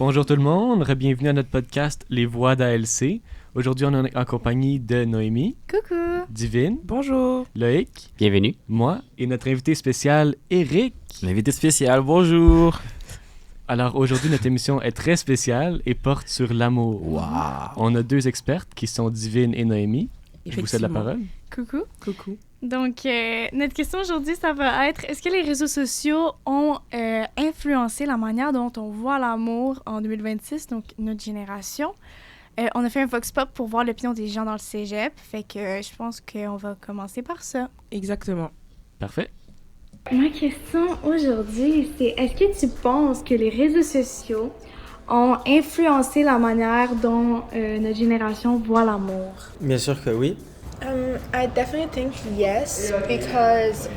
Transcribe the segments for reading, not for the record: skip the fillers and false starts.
Bonjour tout le monde, bienvenue à notre podcast Les Voix d'ALC. Aujourd'hui, on est en compagnie de Noémie. Coucou. Divine. Bonjour. Loïc. Bienvenue. Moi et notre invité spécial, Eric. L'invité spécial, bonjour. Alors aujourd'hui, notre émission est très spéciale et porte sur l'amour. Wow. On a deux expertes qui sont Divine et Noémie. Je vous cède la parole. Coucou. Coucou. Donc, notre question aujourd'hui, ça va être, est-ce que les réseaux sociaux ont influencé la manière dont on voit l'amour en 2026, donc notre génération? On a fait un vox pop pour voir l'opinion des gens dans le cégep, fait que je pense qu'on va commencer par ça. Exactement. Parfait. Ma question aujourd'hui, c'est est-ce que tu penses que les réseaux sociaux ont influencé la manière dont notre génération voit l'amour? Bien sûr que oui. I definitely think yes, because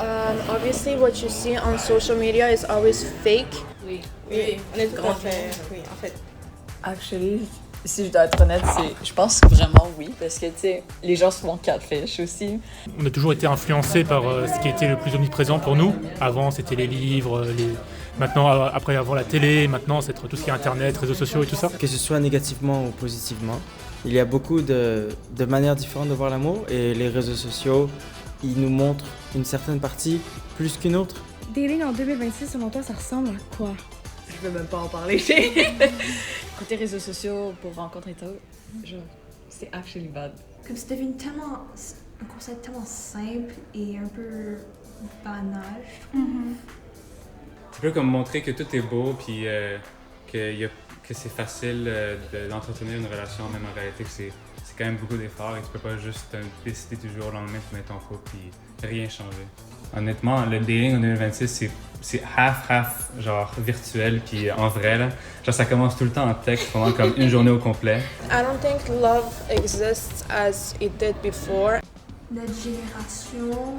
obviously what you see on social media is always fake. Oui, honnêtement, en fait, actually, si je dois être honnête, je pense vraiment oui, parce que, tu sais, les gens se font catfish aussi. On a toujours été influencés par ce qui était le plus omniprésent pour nous. Avant, c'était les livres, maintenant, avant la télé, maintenant, c'est tout ce qui est Internet, réseaux sociaux et tout ça. Que ce soit négativement ou positivement, il y a beaucoup de manières différentes de voir l'amour et les réseaux sociaux, ils nous montrent une certaine partie plus qu'une autre. Dating en 2026, selon toi, ça ressemble à quoi? Je peux même pas en parler. Côté réseaux sociaux, pour rencontrer toi, c'est actually bad. Comme c'est devenu tellement un concept tellement simple et un peu banal, je trouve. C'est un peu comme montrer que tout est beau, puis que c'est facile d'entretenir une relation, même en réalité que c'est quand même beaucoup d'efforts et tu peux pas juste décider du jour au lendemain de te mettre en couple puis rien changer. Honnêtement, le dating en 2026, c'est half, genre virtuel puis en vrai là. Genre ça commence tout le temps en texte pendant comme une journée au complet. I don't think love exists as it did before. Notre génération,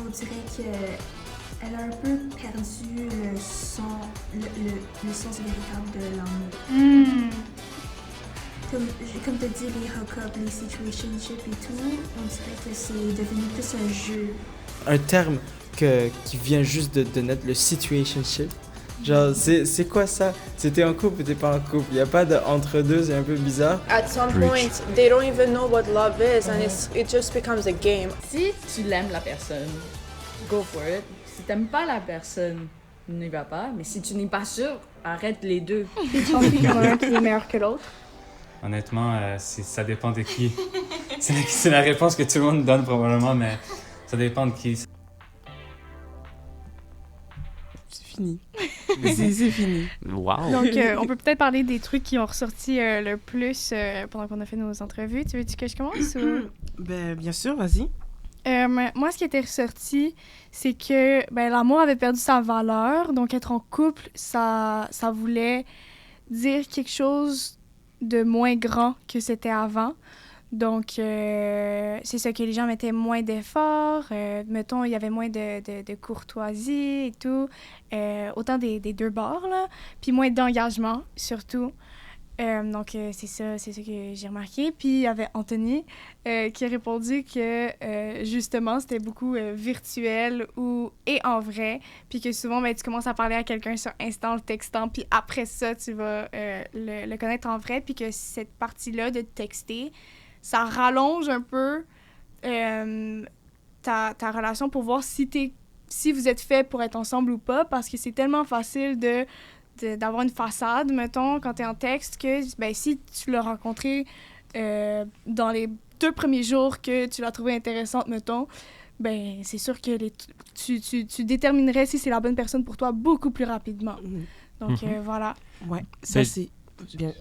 on dirait qu'elle a un peu perdu le sens véritable de l'amour. Comme tu dis, les hook-ups, les situationships et tout, on dirait que c'est devenu plus un jeu. Un terme qui vient juste de naître, le situationship. Genre, c'est quoi ça? T'es en couple ou t'es pas en couple? Il n'y a pas de entre-deux, c'est un peu bizarre. At some point, they don't even know what love is and it just becomes a game. Si tu l'aimes la personne, go for it. Si t'aimes pas la personne, n'y va pas. Mais si tu n'es pas sûr, arrête les deux. Tu penses qu'il y en a un qui est meilleur que l'autre? Honnêtement, ça dépend de qui. C'est la réponse que tout le monde donne probablement, mais ça dépend de qui. C'est fini. c'est fini. Wow. Donc, on peut peut-être parler des trucs qui ont ressorti le plus pendant qu'on a fait nos entrevues. Tu veux-tu que je commence? Ou... Ben, bien sûr, vas-y. Moi, ce qui était ressorti, c'est que l'amour avait perdu sa valeur. Donc, être en couple, ça voulait dire quelque chose de moins grand que c'était avant. Donc, c'est ça que les gens mettaient moins d'efforts. Mettons, il y avait moins de courtoisie et tout. Autant des deux bords, là. Puis moins d'engagement, surtout. Donc, c'est ça que j'ai remarqué. Puis, il y avait Anthony qui a répondu que, justement, c'était beaucoup virtuel et en vrai. Puis que souvent, tu commences à parler à quelqu'un sur Instant, le textant, puis après ça, tu vas le connaître en vrai. Puis que cette partie-là de texter, ça rallonge un peu ta relation pour voir si vous êtes fait pour être ensemble ou pas, parce que c'est tellement facile d'avoir une façade, mettons, quand t'es en texte, que si tu l'as rencontré dans les 2 premiers jours que tu l'as trouvé intéressante, mettons, c'est sûr que tu déterminerais si c'est la bonne personne pour toi beaucoup plus rapidement. Donc, voilà. Ouais, ça c'est bien.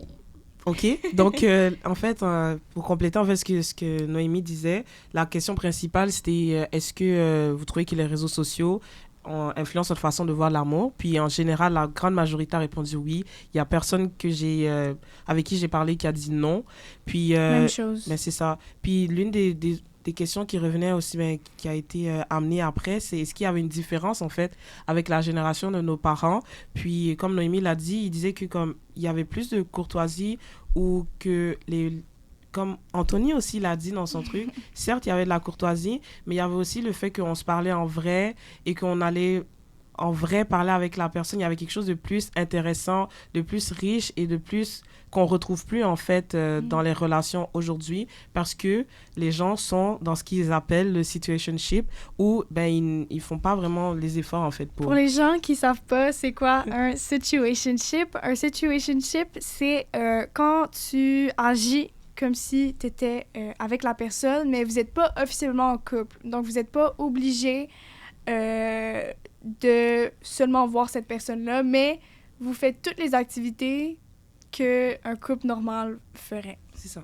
OK. Donc, en fait, pour compléter en fait, ce que Noémie disait, la question principale, c'était est-ce que vous trouvez que les réseaux sociaux influencent notre façon de voir l'amour? Puis, en général, la grande majorité a répondu oui. Il y a personne avec qui j'ai parlé qui a dit non. Puis, même chose. C'est ça. Puis, l'une des questions qui revenaient aussi, qui a été amenée après, c'est est-ce qu'il y avait une différence, en fait, avec la génération de nos parents? Puis, comme Noémie l'a dit, il disait que comme il y avait plus de courtoisie ou que comme Anthony aussi l'a dit dans son truc, certes, il y avait de la courtoisie, mais il y avait aussi le fait qu'on se parlait en vrai et qu'on allait en vrai parler avec la personne, il y avait quelque chose de plus intéressant, de plus riche et de plus qu'on retrouve plus en fait dans les relations aujourd'hui, parce que les gens sont dans ce qu'ils appellent le situationship, où ben ils font pas vraiment les efforts en fait Pour les gens qui savent pas c'est quoi un situationship, c'est quand tu agis comme si tu étais avec la personne, mais vous n'êtes pas officiellement en couple. Donc, vous n'êtes pas obligé de seulement voir cette personne-là, mais vous faites toutes les activités qu'un couple normal ferait. C'est ça.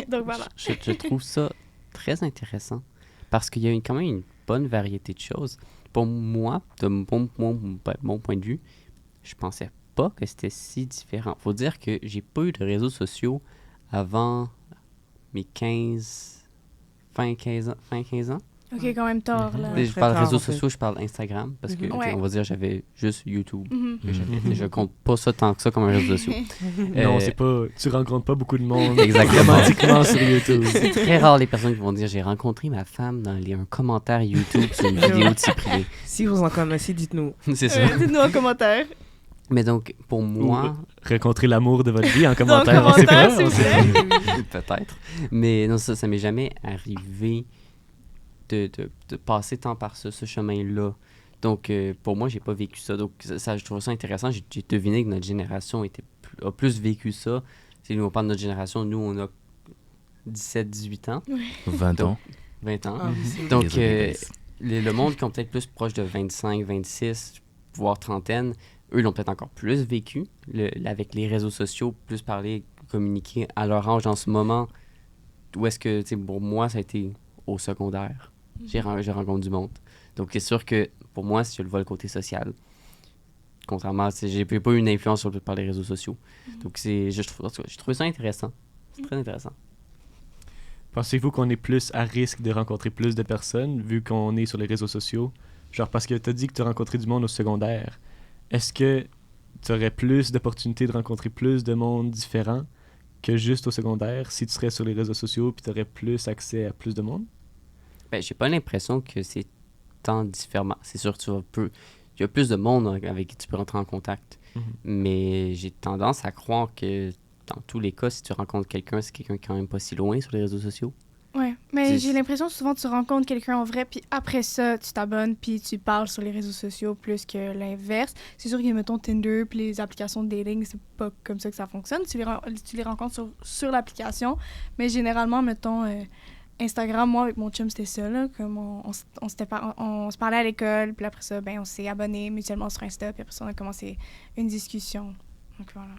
Donc, voilà. Je trouve ça très intéressant parce qu'il y a quand même une bonne variété de choses. Pour moi, de mon point de vue, je pensais pas que c'était si différent. Faut dire que j'ai pas eu de réseaux sociaux avant mes fin 15 ans. OK, quand même tard, là. Je parle réseaux sociaux, je parle Instagram, parce que, Ouais. on va dire, j'avais juste YouTube. Mhm. Je compte pas ça tant que ça comme un réseau social. Non, c'est pas... Tu rencontres pas beaucoup de monde Exactement. romantiquement sur YouTube. C'est très rare les personnes qui vont dire « J'ai rencontré ma femme dans un commentaire YouTube sur une vidéo de Cyprien. » Si vous en connaissez, dites-nous. C'est ça. Dites-nous en commentaire. Mais donc, pour moi... Rencontrer l'amour de votre vie en commentaire. En commentaire, on sait s'il vous pas. plaît. Peut-être. Mais non, ça m'est jamais arrivé de passer tant par ce chemin-là. Donc, pour moi, j'ai pas vécu ça. Donc, ça je trouve ça intéressant. J'ai deviné que notre génération a plus vécu ça. C'est nous, on parle de notre génération. Nous, on a 17-18 ans. Oui. 20 ans. 20 ans. Ah, oui, c'est vrai. Donc, Désolé, guys. le monde qui ont peut-être plus proche de 25, 26, voire trentaine, eux l'ont peut-être encore plus vécu avec les réseaux sociaux, plus parler, communiquer à leur âge en ce moment. Où est-ce que, tu sais, pour moi, ça a été au secondaire. J'ai rencontré du monde. Donc, c'est sûr que pour moi, si je le vois le côté social, contrairement à, j'ai pas eu une influence par les réseaux sociaux. Donc, je trouve ça intéressant. C'est très intéressant. Pensez-vous qu'on est plus à risque de rencontrer plus de personnes vu qu'on est sur les réseaux sociaux? Genre, parce que tu as dit que tu as rencontré du monde au secondaire. Est-ce que tu aurais plus d'opportunités de rencontrer plus de monde différent que juste au secondaire si tu serais sur les réseaux sociaux puis tu aurais plus accès à plus de monde? Ben, j'ai pas l'impression que c'est tant différent. C'est sûr que il y a plus de monde avec qui tu peux rentrer en contact. Mais j'ai tendance à croire que dans tous les cas, si tu rencontres quelqu'un, c'est quelqu'un qui est quand même pas si loin sur les réseaux sociaux. Ouais, mais j'ai l'impression que souvent tu rencontres quelqu'un en vrai, puis après ça, tu t'abonnes, puis tu parles sur les réseaux sociaux plus que l'inverse. C'est sûr que, mettons, Tinder, puis les applications de dating, c'est pas comme ça que ça fonctionne. Tu les rencontres sur l'application, mais généralement, mettons, Instagram, moi, avec mon chum, c'était ça, là, comme on se parlait à l'école, puis après ça, ben, on s'est abonnés mutuellement sur Insta, puis après ça, on a commencé une discussion. Donc, voilà.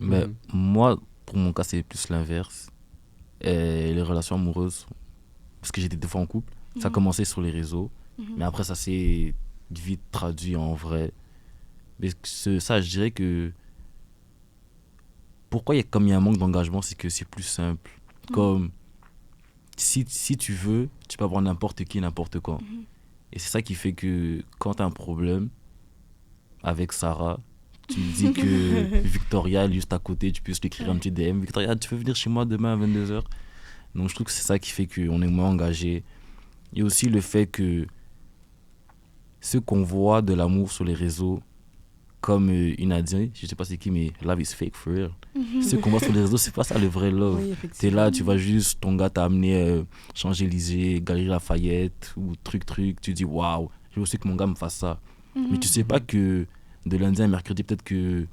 Mais moi, pour mon cas, c'est plus l'inverse. Les relations amoureuses, parce que j'étais des fois en couple, ça a commencé sur les réseaux, mais après ça s'est vite traduit en vrai. Mais ça, je dirais que pourquoi comme il y a un manque d'engagement, c'est que c'est plus simple. Comme si tu veux, tu peux avoir n'importe qui, n'importe quand. Et c'est ça qui fait que quand tu as un problème avec Sarah, tu dis que Victoria est juste à côté, tu peux juste lui écrire un petit DM. Victoria, tu peux venir chez moi demain à 22h. Donc je trouve que c'est ça qui fait qu'on est moins engagé. Il y a aussi le fait que ce qu'on voit de l'amour sur les réseaux, comme une a dit, je sais pas c'est qui, mais love is fake for real. Ce qu'on voit sur les réseaux, c'est pas ça le vrai love. Oui, t'es là, tu vas juste, ton gars t'a amené Champs-Élysées, Galerie Lafayette, ou truc, tu dis waouh, je veux aussi que mon gars me fasse ça. Mais tu sais pas que de lundi à mercredi, peut-être que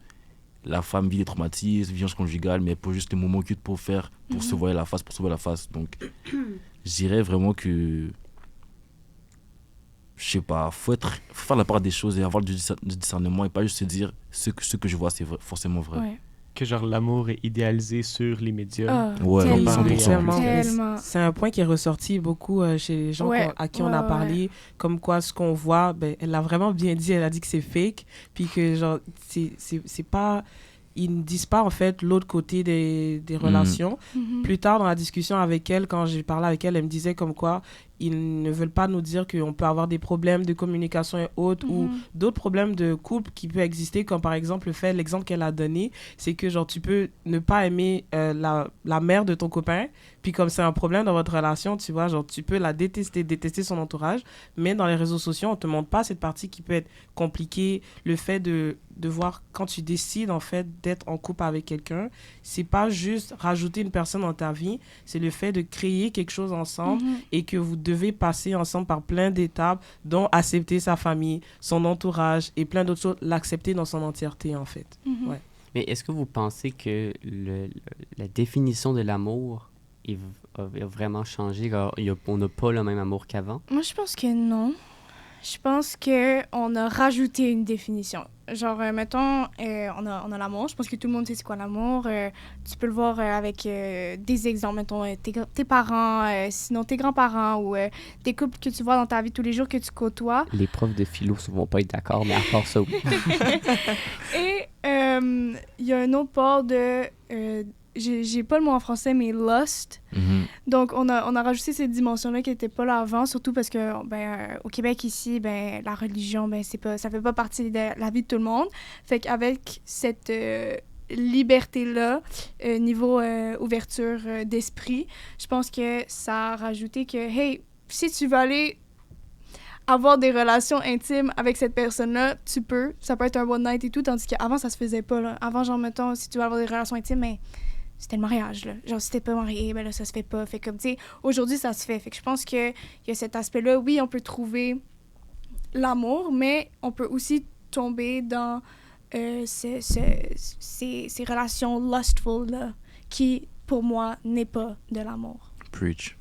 la femme vit des traumatismes, violence conjugale, mais pour juste les moments cute pour faire, pour se voir la face, pour sauver la face. Donc, je dirais vraiment que, je sais pas, faut faire la part des choses et avoir du discernement et pas juste se dire ce que je vois, c'est forcément vrai. Ouais. Que genre l'amour est idéalisé sur les médias. Ouais, tellement. 100%. C'est un point qui est ressorti beaucoup chez les gens à qui on a parlé, comme quoi ce qu'on voit, ben, elle a vraiment bien dit, elle a dit que c'est fake, puis que genre, c'est pas... Ils ne disent pas en fait l'autre côté des relations. Plus tard dans la discussion avec elle, quand j'ai parlé avec elle, elle me disait comme quoi ils ne veulent pas nous dire qu'on peut avoir des problèmes de communication et autres ou d'autres problèmes de couple qui peuvent exister, comme par exemple l'exemple qu'elle a donné, c'est que genre tu peux ne pas aimer la mère de ton copain, puis comme c'est un problème dans votre relation, tu vois, genre tu peux la détester son entourage, mais dans les réseaux sociaux, on te montre pas cette partie qui peut être compliquée, le fait de voir quand tu décides en fait d'être en couple avec quelqu'un, c'est pas juste rajouter une personne dans ta vie, c'est le fait de créer quelque chose ensemble et que vous devez passer ensemble par plein d'étapes, dont accepter sa famille, son entourage et plein d'autres choses, l'accepter dans son entièreté en fait. Ouais. Mais est-ce que vous pensez que la définition de l'amour a vraiment changé? On n'a pas le même amour qu'avant? Moi, je pense que non. Je pense qu'on a rajouté une définition. Genre, mettons, on a l'amour. Je pense que tout le monde sait c'est quoi l'amour. Tu peux le voir avec des exemples. Mettons, tes parents, sinon tes grands-parents ou des couples que tu vois dans ta vie tous les jours que tu côtoies. Les profs de philo ne vont pas être d'accord, mais à part ça, oui. Et il y a un autre part de... j'ai pas le mot en français, mais lust. Donc, on a rajouté cette dimension-là qui n'était pas là avant, surtout parce que, au Québec, ici, la religion, ça fait pas partie de la vie de tout le monde. Fait qu'avec cette liberté-là, niveau ouverture d'esprit, je pense que ça a rajouté que, hey, si tu veux aller avoir des relations intimes avec cette personne-là, tu peux. Ça peut être un one night et tout, tandis qu'avant, ça se faisait pas, là. Avant, genre, mettons, si tu veux avoir des relations intimes, mais c'était le mariage, là. Genre, si t'es pas marié, là, ça se fait pas. Fait comme, tu sais, aujourd'hui, ça se fait. Fait que je pense qu'il y a cet aspect-là. Oui, on peut trouver l'amour, mais on peut aussi tomber dans ces relations lustful-là, qui, pour moi, n'est pas de l'amour. Preach.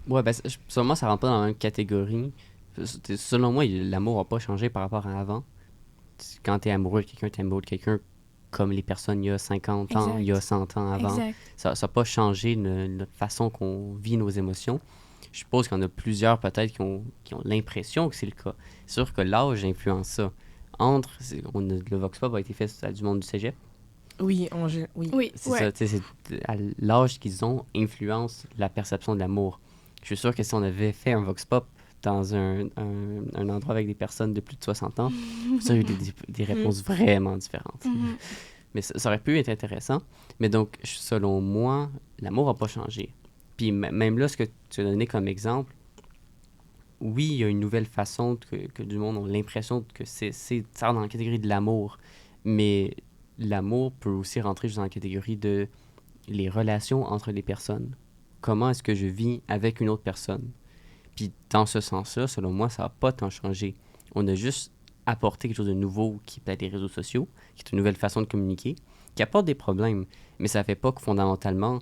Ouais, selon moi, ça rentre pas dans la même catégorie. Selon moi, l'amour n'a pas changé par rapport à avant. Quand t'es amoureux de quelqu'un, t'es amoureux de quelqu'un comme les personnes il y a 50 ans, il y a 100 ans avant. Ça n'a pas changé notre façon qu'on vit nos émotions. Je suppose qu'il y en a plusieurs peut-être qui ont l'impression que c'est le cas. C'est sûr que l'âge influence ça. Le Vox Pop a été fait à du monde du cégep. Oui. C'est ça, c'est à l'âge qu'ils ont influence la perception de l'amour. Je suis sûr que si on avait fait un Vox Pop dans un endroit avec des personnes de plus de 60 ans, ça aurait eu des réponses vraiment différentes. Mais ça aurait pu être intéressant. Mais donc, selon moi, l'amour n'a pas changé. Puis même là, ce que tu as donné comme exemple, oui, il y a une nouvelle façon que du monde a l'impression que ça rentre dans la catégorie de l'amour. Mais l'amour peut aussi rentrer dans la catégorie de les relations entre les personnes. Comment est-ce que je vis avec une autre personne? Puis dans ce sens-là, selon moi, ça n'a pas tant changé. On a juste apporté quelque chose de nouveau qui est peut-être les réseaux sociaux, qui est une nouvelle façon de communiquer, qui apporte des problèmes. Mais ça ne fait pas que fondamentalement,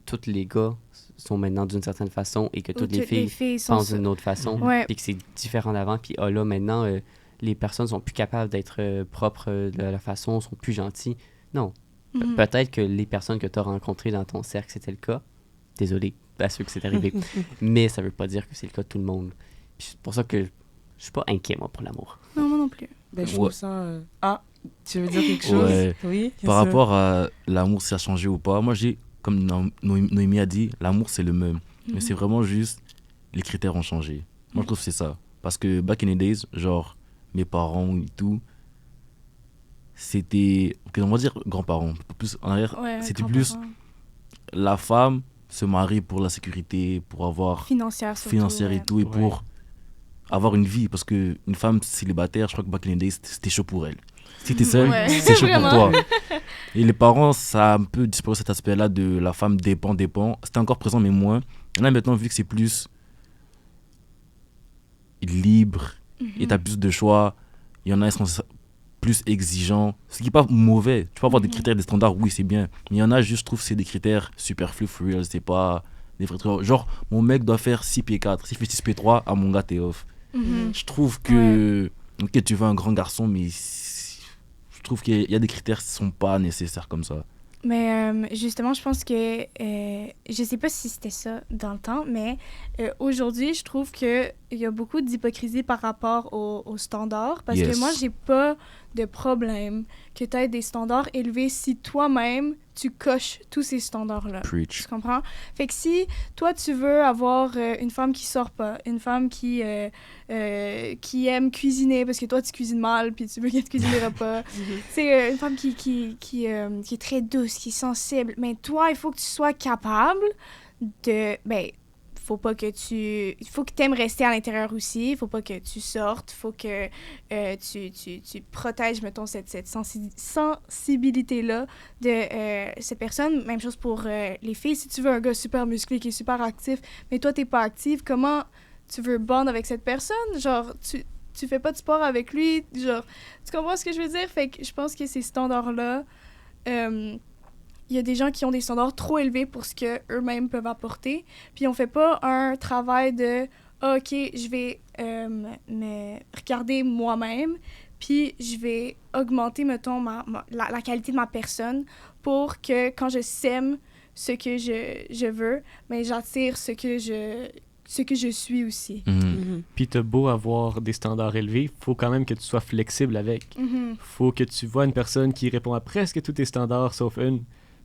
tous les gars sont maintenant d'une certaine façon et que toutes les filles pensent d'une autre façon. Puis que c'est différent d'avant. Puis là, maintenant, les personnes sont plus capables d'être propres de la façon, sont plus gentilles. Non. Peut-être que les personnes que tu as rencontrées dans ton cercle, c'était le cas. Désolé à ceux que c'est arrivé. Mais ça veut pas dire que c'est le cas de tout le monde. Puis c'est pour ça que je suis pas inquiet, moi, pour l'amour. Non, moi non plus. Je trouve ça... Ah, tu veux dire quelque chose? Oui. Par rapport à l'amour, si ça a changé ou pas, moi, comme Noémie a dit, l'amour, c'est le même. Mais c'est vraiment juste, les critères ont changé. Moi, je trouve que c'est ça. Parce que back in the days, genre, mes parents et tout, c'était... on va dire grands-parents. Plus en arrière, c'était plus la femme se marie pour la sécurité, pour avoir... Financière et tout, et pour avoir une vie. Parce qu'une femme célibataire, je crois que back in the days, c'était chaud pour elle. Si t'es seule, c'est chaud pour toi. Et les parents, ça a un peu disparu cet aspect-là de la femme dépend. C'était encore présent, mais moins. Là, maintenant, vu que c'est plus libre, et t'as plus de choix, il y en a qui sont plus exigeants, ce qui n'est pas mauvais. Tu peux avoir des critères, des standards, oui, c'est bien. Mais il y en a, juste, je trouve, c'est des critères superflus, for real, c'est pas des vrais trucs. Genre, mon mec doit faire 6 pieds 4, s'il fait 6 pieds 3, à mon gars, t'es off. Je trouve que, ok, tu veux un grand garçon, mais je trouve qu'il y a des critères qui ne sont pas nécessaires comme ça. Mais justement, je pense que, je sais pas si c'était ça dans le temps, mais aujourd'hui, je trouve que il y a beaucoup d'hypocrisie par rapport aux standards. Parce Yes. que moi, j'ai pas de problème que tu aies des standards élevés si toi-même, tu coches tous ces standards-là. Preach. Tu comprends? Fait que si toi, tu veux avoir une femme qui sort pas, une femme qui aime cuisiner parce que toi, tu cuisines mal puis tu veux qu'elle te cuisine des repas, c'est une femme qui est très douce, qui est sensible, mais toi, il faut que tu sois capable de... Ben, faut pas que il faut que tu aimes rester à l'intérieur aussi, il faut pas que tu sortes, il faut que tu protèges, mettons, cette sensibilité-là de cette personne. Même chose pour les filles. Si tu veux un gars super musclé qui est super actif, mais toi, t'es pas active, comment tu veux bond avec cette personne? Genre, tu fais pas de sport avec lui, genre, tu comprends ce que je veux dire? Fait que je pense que ces standards-là... il y a des gens qui ont des standards trop élevés pour ce qu'eux-mêmes peuvent apporter. Puis on fait pas un travail de ah, « OK, je vais me regarder moi-même, puis je vais augmenter, mettons, la qualité de ma personne pour que quand je sème ce que je veux, mais j'attire ce que je suis aussi. Puis t'as beau avoir des standards élevés, faut quand même que tu sois flexible avec. Faut que tu vois une personne qui répond à presque tous tes standards, sauf une.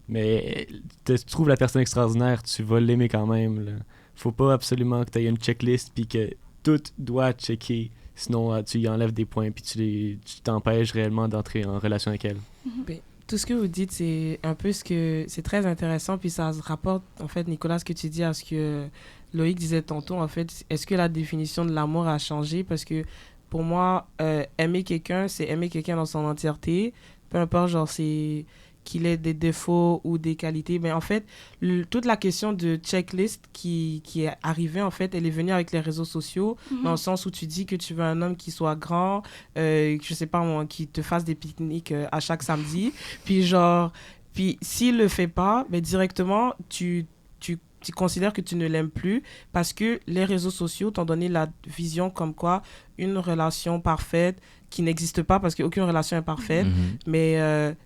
Mais tu trouves la personne extraordinaire, tu vas l'aimer quand même. Là. Faut pas absolument que tu aies une checklist puis que tout doit checker. Sinon, tu y enlèves des points puis tu t'empêches réellement d'entrer en relation avec elle. Ben, tout ce que vous dites, c'est un peu c'est très intéressant. Puis ça se rapporte, en fait, Nicolas, ce que tu dis à ce que Loïc disait tantôt. En fait, est-ce que la définition de l'amour a changé? Parce que pour moi, aimer quelqu'un, c'est aimer quelqu'un dans son entièreté. Peu importe, genre, c'est... qu'il ait des défauts ou des qualités. Mais en fait, toute la question de checklist qui est arrivée, en fait, elle est venue avec les réseaux sociaux, dans le sens où tu dis que tu veux un homme qui soit grand, je sais pas moi, qui te fasse des pique-niques à chaque samedi. Puis genre, s'il le fait pas, mais directement, tu considères que tu ne l'aimes plus parce que les réseaux sociaux t'ont donné la vision comme quoi une relation parfaite qui n'existe pas parce qu'aucune relation est parfaite, mais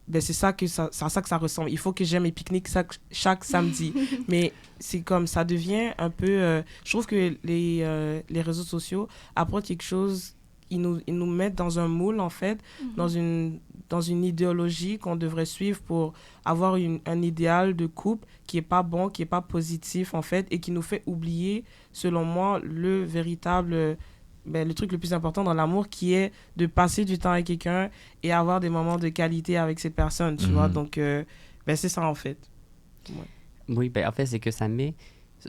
ben c'est ça que ça ressemble. Il faut que j'aime mes pique-niques chaque samedi. Mais c'est comme ça devient un peu... je trouve que les réseaux sociaux apportent quelque chose... Ils nous mettent dans un moule, en fait, dans une idéologie qu'on devrait suivre pour avoir un idéal de couple qui n'est pas bon, qui n'est pas positif, en fait, et qui nous fait oublier, selon moi, le truc le plus important dans l'amour, qui est de passer du temps avec quelqu'un et avoir des moments de qualité avec cette personne, tu vois. Donc, c'est ça, en fait. Ouais. Oui, en fait, c'est que ça met...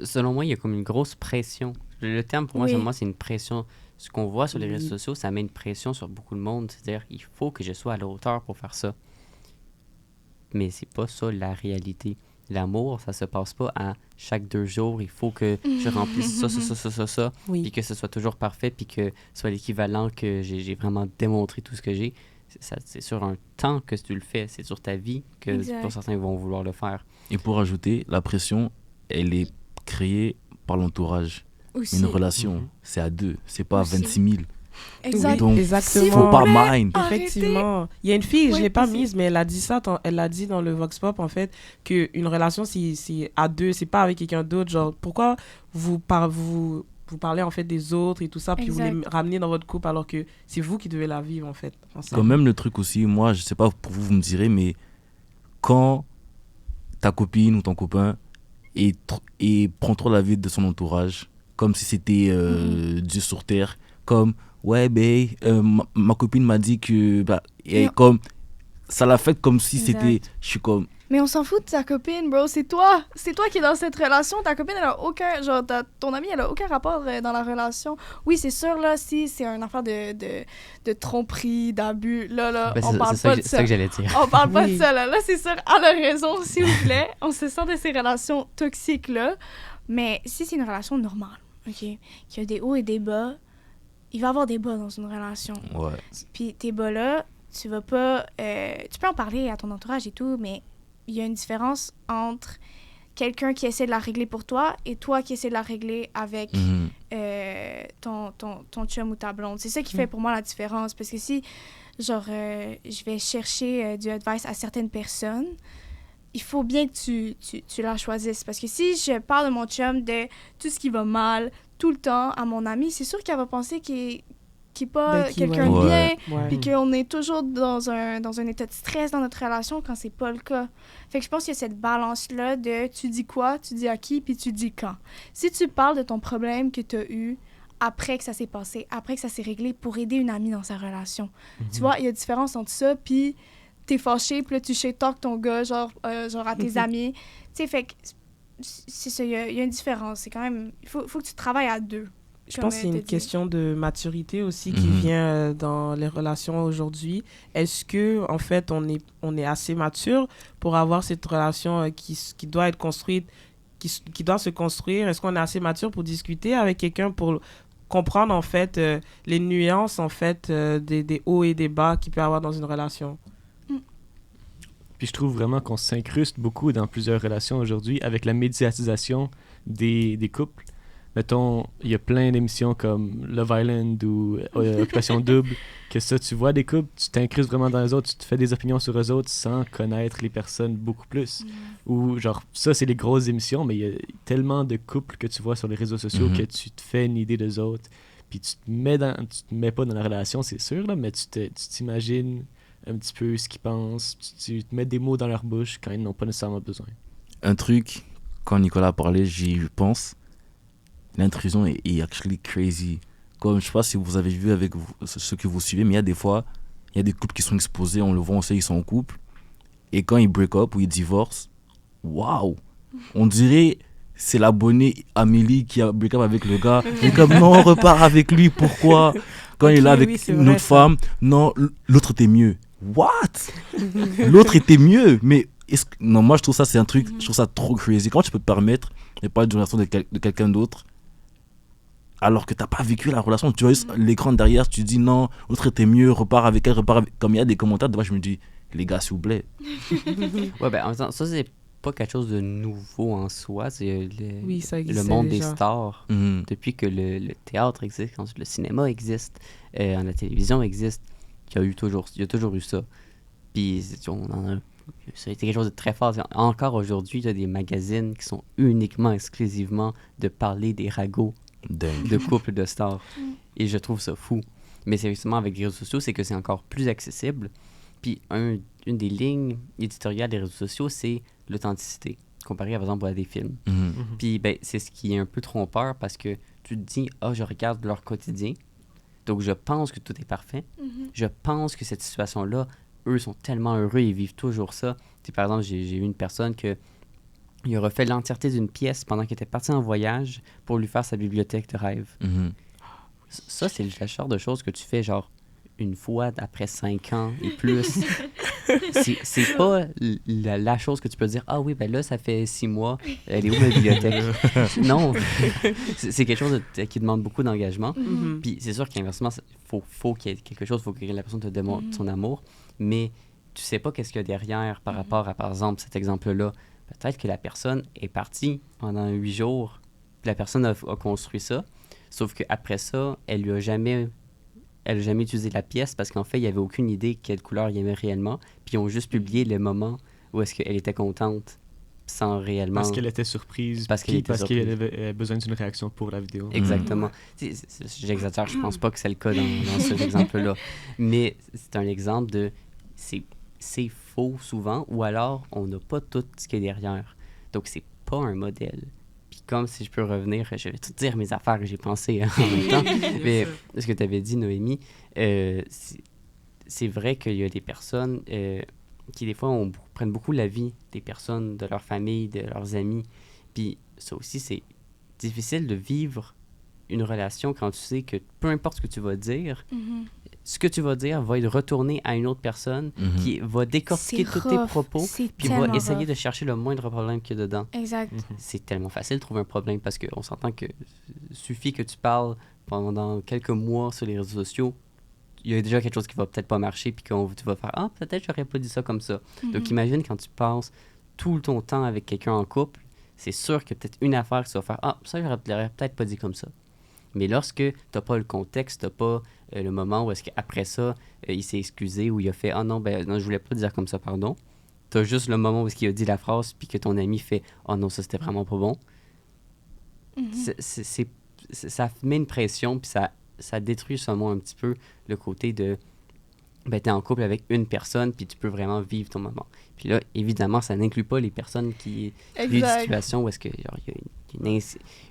Selon moi, il y a comme une grosse pression. Le terme, pour moi, c'est une pression. Ce qu'on voit sur les réseaux sociaux, ça met une pression sur beaucoup de monde. C'est-à-dire, il faut que je sois à la hauteur pour faire ça. Mais c'est pas ça, la réalité. L'amour, ça se passe pas à chaque 2 jours. Il faut que je remplisse ça. Puis que ce soit toujours parfait, puis que ce soit l'équivalent que j'ai vraiment démontré tout ce que j'ai. C'est sur un temps que tu le fais. C'est sur ta vie que pour certains vont vouloir le faire. Et pour ajouter, la pression, elle est créée par l'entourage. Aussi. Une relation, c'est à 2, c'est pas à 26 000. Exact. Donc, Exactement. faut pas mind. Effectivement. Il y a une fille, je l'ai pas mise, mais elle a dit ça, elle a dit dans le Vox Pop, en fait, qu'une relation, c'est à 2, c'est pas avec quelqu'un d'autre. Genre, pourquoi vous parlez, en fait, des autres et tout ça, puis vous les ramenez dans votre couple alors que c'est vous qui devez la vivre, en fait. Quand même, le truc aussi, moi, je sais pas, pour vous me direz, mais quand ta copine ou ton copain et prend trop la vie de son entourage, comme si c'était Dieu sur terre, comme ouais ma copine m'a dit que et comme ça l'a fait comme si c'était, je suis comme, mais on s'en fout de ta copine, bro, c'est toi qui es dans cette relation. Ta copine, elle a aucun, genre ton amie, elle a aucun rapport dans la relation. Oui, c'est sûr, là, si c'est une affaire de tromperie, d'abus, là on parle pas de ça. C'est ça que j'allais dire. On parle pas de ça, là c'est sûr, elle a raison, s'il vous plaît. On se sort de ces relations toxiques là, mais si c'est une relation normale, OK, qui a des hauts et des bas, il va y avoir des bas dans une relation. Ouais. Puis tes bas-là, tu vas pas... tu peux en parler à ton entourage et tout, mais il y a une différence entre quelqu'un qui essaie de la régler pour toi et toi qui essaie de la régler avec ton chum ou ta blonde. C'est ça qui fait pour moi la différence. Parce que si, genre, je vais chercher du advice à certaines personnes, il faut bien que tu la choisisses. Parce que si je parle de mon chum de tout ce qui va mal, tout le temps à mon ami, c'est sûr qu'elle va penser qu'il n'est pas Ben, quelqu'un de ouais. bien, Ouais. puis qu'on est toujours dans un état de stress dans notre relation quand c'est pas le cas. Fait que je pense qu'il y a cette balance-là de tu dis quoi, tu dis à qui, puis tu dis quand. Si tu parles de ton problème que tu as eu après que ça s'est passé, après que ça s'est réglé, pour aider une amie dans sa relation. Tu vois, il y a différence entre ça, puis t'es fâché, puis là, tu shit-talk ton gars, genre à tes amis. Tu sais, fait que c'est ça, il y a une différence. C'est quand même... Il faut que tu travailles à deux. Je comme pense que c'est t'as une dit. question de maturité aussi qui Mhm. vient dans les relations aujourd'hui. Est-ce que en fait on est assez mature pour avoir cette relation qui doit être construite, qui doit se construire? Est-ce qu'on est assez mature pour discuter avec quelqu'un pour comprendre en fait les nuances en fait des hauts et des bas qu'il peut y avoir dans une relation? Puis je trouve vraiment qu'on s'incruste beaucoup dans plusieurs relations aujourd'hui avec la médiatisation des couples. Mettons, il y a plein d'émissions comme Love Island ou Occupation Double, que ça, tu vois des couples, tu t'incrustes vraiment dans les autres, tu te fais des opinions sur eux autres sans connaître les personnes beaucoup plus. Ou genre, ça, c'est les grosses émissions, mais il y a tellement de couples que tu vois sur les réseaux sociaux que tu te fais une idée d'eux autres. Puis tu te mets pas dans la relation, c'est sûr, là, mais tu t'imagines un petit peu ce qu'ils pensent, tu te mets des mots dans leur bouche quand ils n'ont pas nécessairement besoin. Un truc, quand Nicolas a parlé, j'y pense. L'intrusion est actually crazy. Comme je sais pas si vous avez vu avec ceux que vous suivez, mais il y a des fois, il y a des couples qui sont exposés, on le voit, on sait qu'ils sont en couple. Et quand ils break up ou ils divorcent, waouh! On dirait c'est l'abonnée Amélie qui a break up avec le gars. Et comme non, on repart avec lui, pourquoi? Quand il est là avec oui, c'est une vrai, autre ça. femme, non, l'autre était mieux. What? L'autre était mieux, mais non, moi je trouve ça c'est un truc, je trouve ça trop crazy. Comment tu peux te permettre de parler d'une relation de quelqu'un d'autre alors que t'as pas vécu la relation? Tu vois juste l'écran derrière, tu dis non, l'autre était mieux, repars avec elle, repars avec... Comme il y a des commentaires, des fois je me dis, les gars s'il vous plaît. Ouais, ben en même temps, ça c'est pas quelque chose de nouveau en soi, c'est Oui, ça le existait monde déjà. des stars. Mhm. Depuis que le théâtre existe, quand le cinéma existe, la télévision existe, il y a toujours eu ça. Puis ça a été quelque chose de très fort. Encore aujourd'hui, il y a des magazines qui sont uniquement, exclusivement de parler des ragots Dingue. de couples de stars. Et je trouve ça fou. Mais sérieusement, avec les réseaux sociaux, c'est que c'est encore plus accessible. Puis une des lignes éditoriales des réseaux sociaux, c'est l'authenticité, comparé par exemple à des films. Mhm. Puis ben, c'est ce qui est un peu trompeur parce que tu te dis, je regarde leur quotidien, donc je pense que tout est parfait. Je pense que cette situation-là, eux sont tellement heureux, ils vivent toujours ça. Tu sais, par exemple, j'ai eu une personne il a refait l'entièreté d'une pièce pendant qu'il était parti en voyage pour lui faire sa bibliothèque de rêve. Mhm. Ça, c'est le genre de choses que tu fais genre une fois après 5 ans et plus. C'est pas la chose que tu peux dire, ah oui, ben là, ça fait 6 mois, elle est où la bibliothèque? Non, c'est quelque chose qui demande beaucoup d'engagement. Mhm. Puis c'est sûr qu'inversement, faut qu'il y ait quelque chose, faut que la personne te démontre son amour, mais tu sais pas qu'est-ce qu'il y a derrière par rapport à, par exemple, cet exemple-là. Peut-être que la personne est partie pendant 8 jours, puis la personne a construit ça, sauf qu'après ça, elle a jamais utilisé la pièce parce qu'en fait, il n'y avait aucune idée quelle couleur il aimait réellement, puis ils ont juste publié le moment où est-ce qu'elle était contente sans réellement... Parce qu'elle était surprise, Parce qu'elle était parce qu'elle surprise. avait besoin d'une réaction pour la vidéo. Exactement. J'exagère, je pense pas que c'est le cas dans cet exemple-là. Mais c'est un exemple de... C'est faux souvent, ou alors on n'a pas tout ce qui est derrière. Donc c'est pas un modèle. Puis comme si je peux revenir, je vais tout dire mes affaires que j'ai pensées en même temps. Mais ce que tu avais dit, Noémie, c'est vrai qu'il y a des personnes qui des fois prennent beaucoup la vie des personnes, de leur famille, de leurs amis. Puis ça aussi, c'est difficile de vivre une relation quand tu sais que peu importe ce que tu vas dire, ce que tu vas dire va être retourné à une autre personne qui va décortiquer tous tes propos, puis va essayer de chercher le moindre problème qu'il y a dedans. Exact. C'est tellement facile de trouver un problème parce qu'on s'entend que suffit que tu parles pendant quelques mois sur les réseaux sociaux, il y a déjà quelque chose qui va peut-être pas marcher, puis tu vas faire « Ah, peut-être j'aurais pas dit ça comme ça ». Donc imagine quand tu passes tout ton temps avec quelqu'un en couple, c'est sûr qu'il y a peut-être une affaire que tu vas faire « Ah, ça j'aurais peut-être pas dit comme ça ». Mais lorsque tu n'as pas le contexte, tu n'as pas le moment où est-ce qu'après ça, il s'est excusé ou il a fait « Ah non, non, je voulais pas dire comme ça, pardon ». Tu as juste le moment où est-ce qu'il a dit la phrase puis que ton ami fait « Ah non, ça c'était vraiment pas bon ». ça met une pression, puis ça détruit seulement un petit peu le côté de ben, t'es en couple avec une personne, puis tu peux vraiment vivre ton moment. Puis là, évidemment, ça n'inclut pas les personnes qui vivent des situations où est-ce que genre, il y a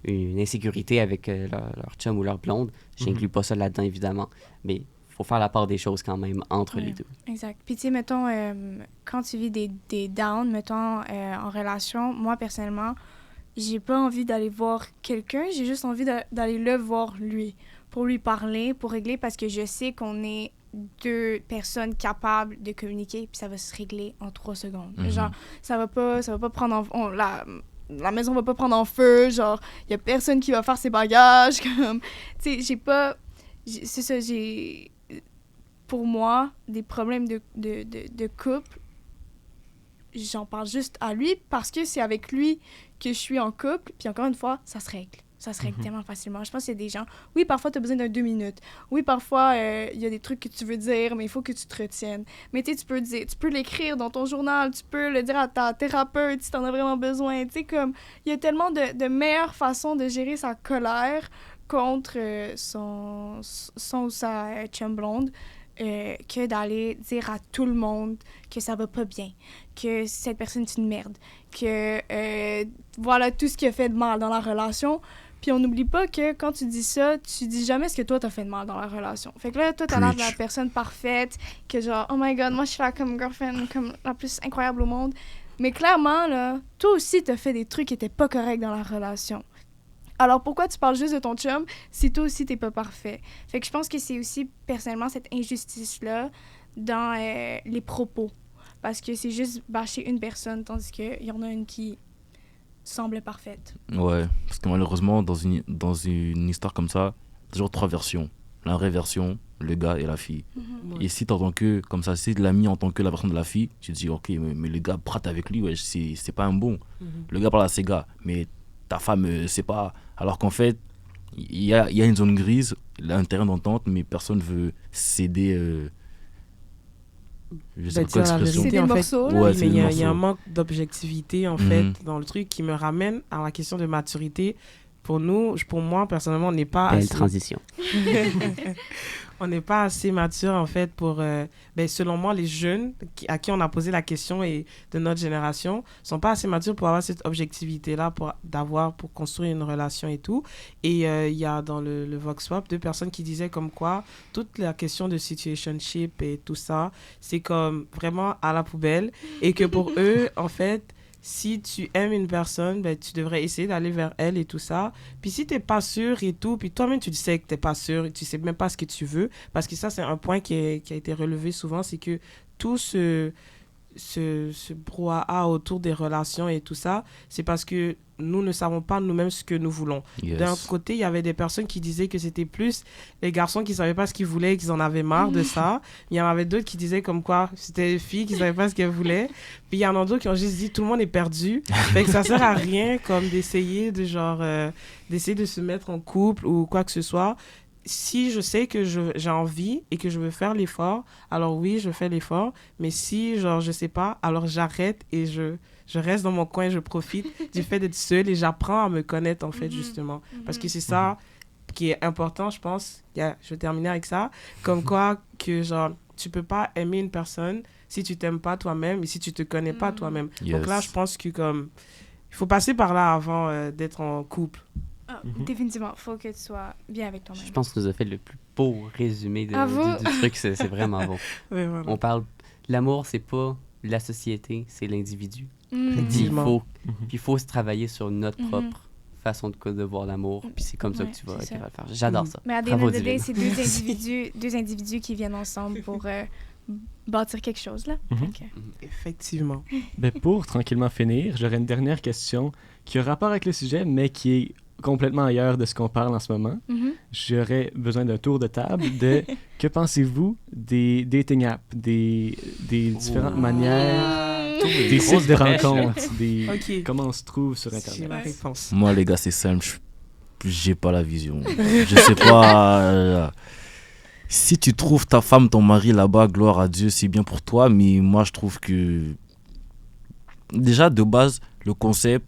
une insécurité avec leur chum ou leur blonde. J'inclus pas ça là-dedans, évidemment. Mais il faut faire la part des choses quand même entre les deux. Exact. Puis tu sais, mettons, quand tu vis des downs, mettons, en relation, moi, personnellement, j'ai pas envie d'aller voir quelqu'un, j'ai juste envie d'aller le voir lui, pour lui parler, pour régler, parce que je sais qu'on est deux personnes capables de communiquer, puis ça va se régler en 3 secondes. Genre, ça va pas prendre la maison va pas prendre en feu, genre, il y a personne qui va faire ses bagages, comme, tu sais, c'est ça, pour moi, des problèmes de couple, j'en parle juste à lui parce que c'est avec lui que je suis en couple, puis encore une fois, ça se règle. Ça se règle tellement facilement. Je pense qu'il y a des gens... Oui, parfois, tu as besoin d'un 2 minutes. Oui, parfois, il y a des trucs que tu veux dire, mais il faut que tu te retiennes. Mais tu sais, tu peux l'écrire dans ton journal, tu peux le dire à ta thérapeute si tu en as vraiment besoin. Tu sais, comme, il y a tellement de meilleures façons de gérer sa colère contre son ou sa chum blonde que d'aller dire à tout le monde que ça va pas bien, que cette personne est une merde, que voilà tout ce qui a fait de mal dans la relation. Puis on n'oublie pas que quand tu dis ça, tu dis jamais ce que toi t'as fait de mal dans la relation. Fait que là, toi t'as l'air de la personne parfaite, que genre, oh my god, moi je suis là comme girlfriend, comme la plus incroyable au monde. Mais clairement, là, toi aussi t'as fait des trucs qui étaient pas corrects dans la relation. Alors pourquoi tu parles juste de ton chum si toi aussi t'es pas parfait? Fait que je pense que c'est aussi personnellement cette injustice-là dans les propos. Parce que c'est juste bâcher une personne, tandis qu'il y en a une qui semble parfaite. Ouais, parce que malheureusement, dans une histoire comme ça, toujours 3 versions. La vraie version, le gars et la fille. Et si t'entends que, comme ça, si l'ami entend que la version de la fille, tu te dis, ok, mais le gars prate avec lui, ouais, c'est pas un bon. Le gars parle à ses gars, mais ta femme, c'est pas... Alors qu'en fait, il y a une zone grise, un terrain d'entente, mais personne veut céder... je sais pas quoi l'expression. C'est des morceaux, ouais, mais il y a un manque d'objectivité, en fait, dans le truc qui me ramène à la question de maturité. Pour moi, personnellement, on n'est pas Belle assez... transition. On n'est pas assez mature, en fait, pour... selon moi, les jeunes à qui on a posé la question et de notre génération sont pas assez matures pour avoir cette objectivité-là, pour construire une relation et tout. Et il y a dans le Vox Pop 2 personnes qui disaient comme quoi toute la question de situationship et tout ça, c'est comme vraiment à la poubelle. Et que pour eux, en fait... Si tu aimes une personne, ben, tu devrais essayer d'aller vers elle et tout ça. Puis si t'es pas sûr et tout, puis toi-même tu sais que t'es pas sûr, tu sais même pas ce que tu veux, parce que ça c'est un point qui a été relevé souvent, c'est que tout ce brouhaha autour des relations et tout ça, c'est parce que nous ne savons pas nous-mêmes ce que nous voulons. Yes. D'un côté, il y avait des personnes qui disaient que c'était plus les garçons qui ne savaient pas ce qu'ils voulaient et qu'ils en avaient marre de ça. Il y en avait d'autres qui disaient comme quoi c'était les filles qui ne savaient pas ce qu'elles voulaient. Puis il y en a d'autres qui ont juste dit tout le monde est perdu. Fait que ça ne sert à rien comme d'essayer de se mettre en couple ou quoi que ce soit. Si je sais que j'ai envie et que je veux faire l'effort, alors oui, je fais l'effort. Mais si, je sais pas, alors j'arrête et je reste dans mon coin, je profite du fait d'être seule et j'apprends à me connaître, en fait, justement. Parce que c'est ça qui est important, je pense. Je vais terminer avec ça. Comme quoi, que tu peux pas aimer une personne si tu t'aimes pas toi-même et si tu te connais pas toi-même. Yes. Donc là, je pense que il faut passer par là avant d'être en couple. Définitivement, il faut que tu sois bien avec toi-même. Je pense que tu nous as fait le plus beau résumé du truc, c'est vraiment bon. Oui, voilà. On parle, l'amour, c'est pas la société, c'est l'individu. Il faut se travailler sur notre propre façon de voir l'amour, puis c'est comme ça que tu vas le faire. J'adore ça. Mais à des moments donné, c'est deux individus qui viennent ensemble pour bâtir quelque chose, là. Effectivement. Ben pour tranquillement finir, j'aurais une dernière question qui a rapport avec le sujet, mais qui est complètement ailleurs de ce qu'on parle en ce moment. J'aurais besoin d'un tour de table de que pensez-vous des dating apps, des différentes manières, des sites de rencontres, comment on se trouve sur Internet. Moi, les gars, c'est simple. J'ai pas la vision. Je sais pas. Si tu trouves ta femme, ton mari là-bas, gloire à Dieu, c'est bien pour toi. Mais moi, je trouve que déjà de base, le concept,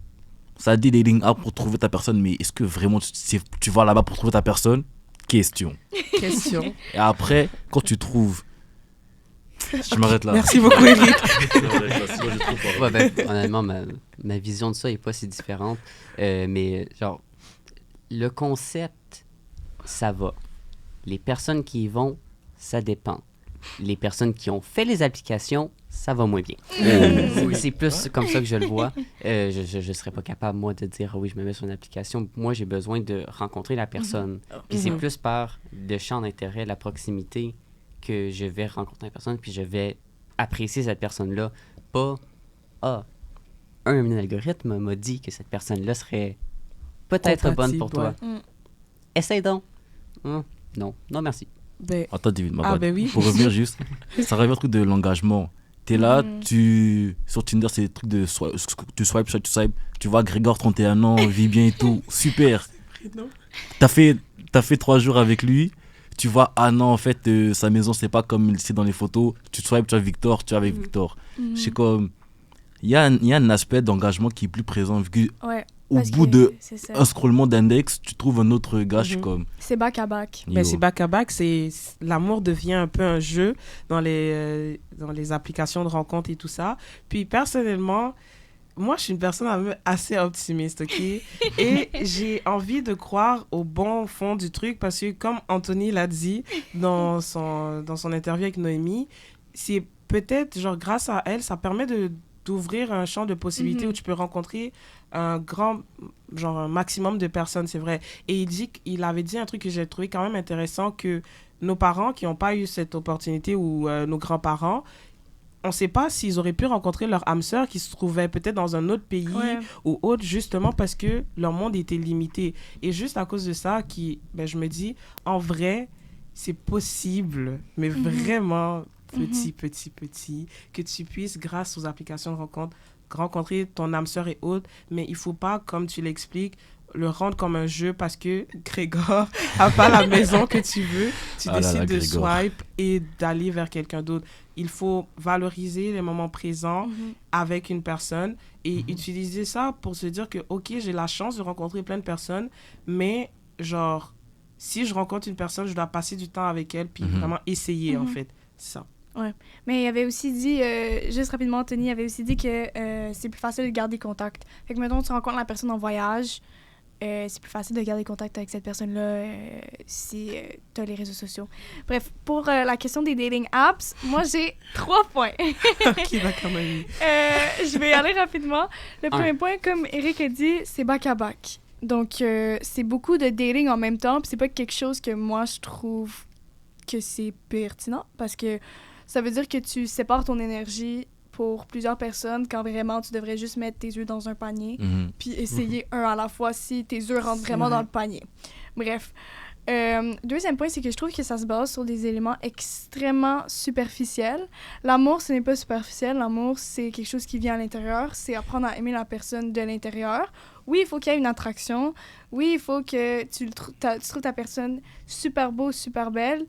Ça dit dating app pour trouver ta personne, mais est-ce que vraiment tu vas là-bas pour trouver ta personne? Question. Et après, quand tu trouves... Je m'arrête là. Merci beaucoup, Eric. Ouais, ben, honnêtement, ma vision de ça n'est pas si différente. Mais genre, le concept, ça va. Les personnes qui y vont, ça dépend. Les personnes qui ont fait les applications, ça va moins bien. C'est plus comme ça que je le vois. Je serais pas capable, moi, de dire oui, je me mets sur une application. Moi, j'ai besoin de rencontrer la personne. Puis c'est plus par le champ d'intérêt, la proximité, que je vais rencontrer une personne, puis je vais apprécier cette personne-là. Pas, un algorithme m'a dit que cette personne-là serait peut-être bonne pour toi. Essaye donc. Non, merci. Attends, David, oui. Pour revenir juste, ça revient au truc de l'engagement. T'es là, sur Tinder, c'est des trucs de tu swipes, tu vois Grégor, 31 ans, vit bien et tout, super. T'as fait 3 jours avec lui, tu vois, non, en fait, sa maison, c'est pas comme c'est dans les photos, tu swipes, tu as Victor, tu es avec Victor. C'est comme, il y a un aspect d'engagement qui est plus présent, vu que au bout d'un scrollement d'index, tu trouves un autre gars, je suis comme... C'est back à back. C'est back à back, l'amour devient un peu un jeu dans les applications de rencontres et tout ça. Puis personnellement, moi je suis une personne assez optimiste, ok? Et j'ai envie de croire au bon fond du truc parce que comme Anthony l'a dit dans son interview avec Noémie, c'est peut-être, genre grâce à elle, ça permet d'ouvrir un champ de possibilités où tu peux rencontrer un maximum de personnes, c'est vrai. Et il avait dit un truc que j'ai trouvé quand même intéressant, que nos parents qui n'ont pas eu cette opportunité ou nos grands-parents, on ne sait pas s'ils auraient pu rencontrer leur âme sœur qui se trouvait peut-être dans un autre pays ou autre, justement parce que leur monde était limité. Et juste à cause de ça, je me dis, en vrai, c'est possible, mais vraiment... petit, que tu puisses, grâce aux applications de rencontrer ton âme sœur et autres, mais il faut pas, comme tu l'expliques, le rendre comme un jeu parce que Grégor a pas la maison que tu veux, tu décides de swipe et d'aller vers quelqu'un d'autre. Il faut valoriser les moments présents avec une personne et utiliser ça pour se dire que, ok, j'ai la chance de rencontrer plein de personnes, mais genre, si je rencontre une personne, je dois passer du temps avec elle puis vraiment essayer, en fait. C'est ça. Ouais. Mais il avait aussi dit, juste rapidement, Anthony avait aussi dit que c'est plus facile de garder contact. Fait que, mettons, tu rencontres la personne en voyage, c'est plus facile de garder contact avec cette personne-là si tu as les réseaux sociaux. Bref, pour la question des dating apps, moi, j'ai 3 points. Ok, d'accord, mamie. Je vais y aller rapidement. Le premier point, comme Eric a dit, c'est back-à-back. Donc, c'est beaucoup de dating en même temps, puis c'est pas quelque chose que moi, je trouve que c'est pertinent, parce que ça veut dire que tu sépares ton énergie pour plusieurs personnes quand vraiment tu devrais juste mettre tes œufs dans un panier puis essayer un à la fois si tes œufs rentrent vraiment dans le panier. Bref. Deuxième point, c'est que je trouve que ça se base sur des éléments extrêmement superficiels. L'amour, ce n'est pas superficiel. L'amour, c'est quelque chose qui vient à l'intérieur. C'est apprendre à aimer la personne de l'intérieur. Oui, il faut qu'il y ait une attraction. Oui, il faut que tu trouves ta personne super beau, super belle.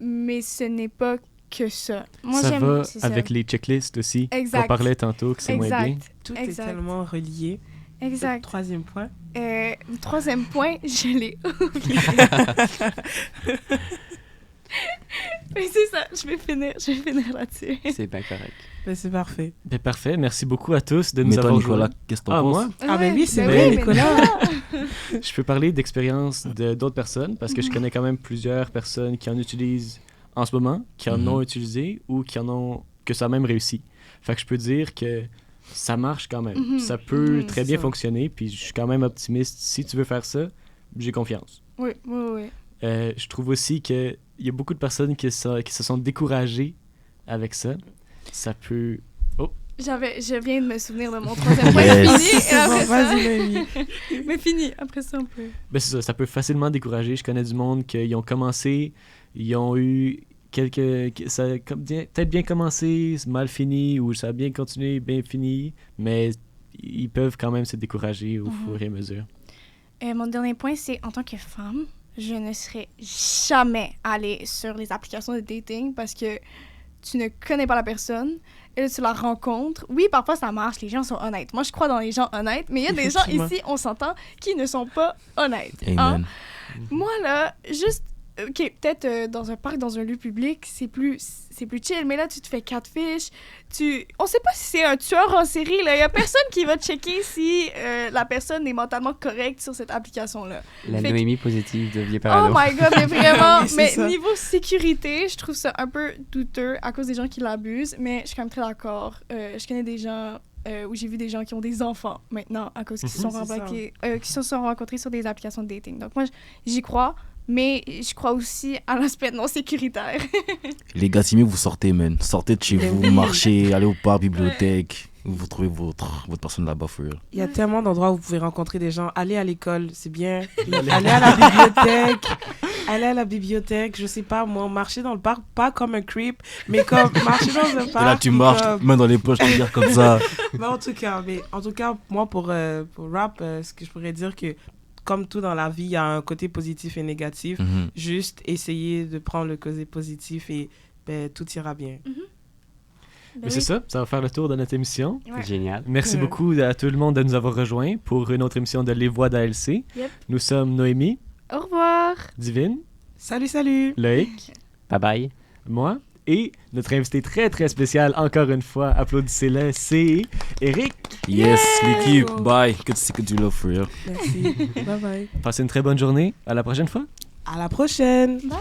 Mais ce n'est pas que ça. Moi, ça va avec les checklists aussi. Exact. On parlait tantôt que c'est moins bien. Tout est tellement relié. Exact. Troisième point. Troisième point, je l'ai oublié. Mais c'est ça, je vais finir là-dessus. C'est bien correct. Mais c'est parfait. Ben parfait, merci beaucoup à tous de nous avoir Nicolas, qu'est-ce que t'en penses? Moi? Ah ben oui, c'est vrai, Nicolas. Je peux parler d'expérience d'autres personnes parce que je connais quand même plusieurs personnes qui en utilisent en ce moment, qui en ont utilisé ou que ça a même réussi. Fait que je peux dire que ça marche quand même. Ça peut très bien fonctionner, puis je suis quand même optimiste. Si tu veux faire ça, j'ai confiance. Oui. Je trouve aussi qu'il y a beaucoup de personnes qui se sont découragées avec ça. Ça peut... Oh! Je viens de me souvenir de mon troisième point. Fini. Vas-y, mais fini. Après ça, on peut... Ben c'est ça. Ça peut facilement décourager. Je connais du monde qui ont commencé, ils ont eu ça a peut-être bien commencé, mal fini, ou ça a bien continué, bien fini, mais ils peuvent quand même se décourager au fur et à mesure. Mon dernier point, c'est en tant que femme, je ne serais jamais allée sur les applications de dating parce que tu ne connais pas la personne, et là, tu la rencontres. Oui, parfois, ça marche, les gens sont honnêtes. Moi, je crois dans les gens honnêtes, mais il y a des gens ici, on s'entend, qui ne sont pas honnêtes. Amen. Hein? Moi, là, juste... OK, peut-être dans un parc, dans un lieu public, c'est plus chill, mais là, tu te fais catfish. On sait pas si c'est un tueur en série, là. Il y a personne qui va checker si la personne est mentalement correcte sur cette application-là. La Fait Noémie positive devient Oh parano. my God, mais vraiment, Oui, c'est mais ça. niveau sécurité, je trouve ça un peu douteux à cause des gens qui l'abusent, mais je suis quand même très d'accord. Je connais des gens... où j'ai vu des gens qui ont des enfants maintenant à cause qu'ils se sont qui se sont rencontrés sur des applications de dating. Donc moi, j'y crois, mais je crois aussi à l'aspect non sécuritaire. Les gars, si mieux vous sortez, man. Sortez de chez vous, marchez, allez au parc, bibliothèque. Vous trouvez votre personne là-bas, for real. Il y a tellement d'endroits où vous pouvez rencontrer des gens. Allez à l'école, c'est bien. Allez à la bibliothèque. Allez à la bibliothèque, je sais pas, moi, marcher dans le parc, pas comme un creep, mais comme marcher dans un Et parc. là, tu marches, main dans les poches, tu dire comme ça. Mais en tout cas, moi, pour rap, ce que je pourrais dire que, comme tout dans la vie, il y a un côté positif et négatif. Mhm. Juste essayer de prendre le côté positif et tout ira bien. Mais c'est ça va faire le tour de notre émission. Ouais. Génial. Merci beaucoup à tout le monde de nous avoir rejoints pour une autre émission de Les Voix d'ALC. Yep. Nous sommes Noémie, Au revoir! Divine, Salut! Loïc, Bye bye. moi et notre invité très très spécial, encore une fois, applaudissez-le, c'est Eric. Yes, l'équipe, Go. bye. Que du love, for real. Merci. Bye bye. Passez une très bonne journée. À la prochaine fois. À la prochaine! Bye!